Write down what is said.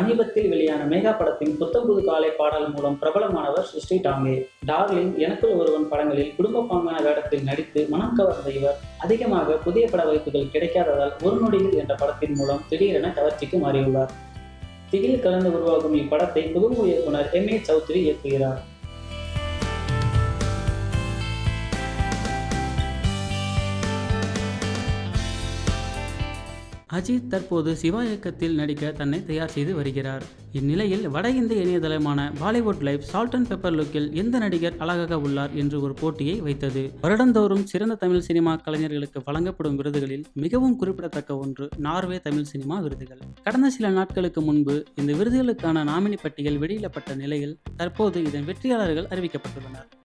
சமீபத்தில் வெளியான மேகா படத்தின் புத்தம்புது காலை பாடல் மூலம் பிரபலமானவர் சிருஷ்டி டாங்கே. டார்லிங், எனக்குள் ஒருவன் படங்களில் குடும்ப பாங்கான வேடத்தில் நடித்து மனம் கவர்ந்த இவர் அதிகமாக புதிய பட வாய்ப்புகள் கிடைக்காததால் ஒரு நொடியில் என்ற படத்தின் மூலம் திடீரென கவர்ச்சிக்கு மாறியுள்ளார். திகில் கலந்து உருவாகும் இப்படத்தை புதுமுக இயக்குனர் எம். ஏ. சௌத்ரி இயக்குகிறார். அஜித் தற்போது சிவா இயக்கத்தில் நடிக்க தன்னை தயார் செய்து வருகிறார். இந்நிலையில் வட இந்திய இணையதளமான Bollywood live salt and pepper லுக்கில் எந்த நடிகர் அழகாக உள்ளார் என்று ஒரு போட்டியை வைத்தது. வருடந்தோறும் சிறந்த தமிழ் சினிமா கலைஞர்களுக்கு வழங்கப்படும் விருதுகளில் மிகவும் குறிப்பிடத்தக்க ஒன்று நார்வே தமிழ் சினிமா விருதுகள். கடந்த சில நாட்களுக்கு முன்பு இந்த விருதுகளுக்கான நாமினி பட்டியல் வெளியிடப்பட்ட நிலையில் தற்போது இதன் வெற்றியாளர்கள் அறிவிக்கப்பட்டுள்ளனர்.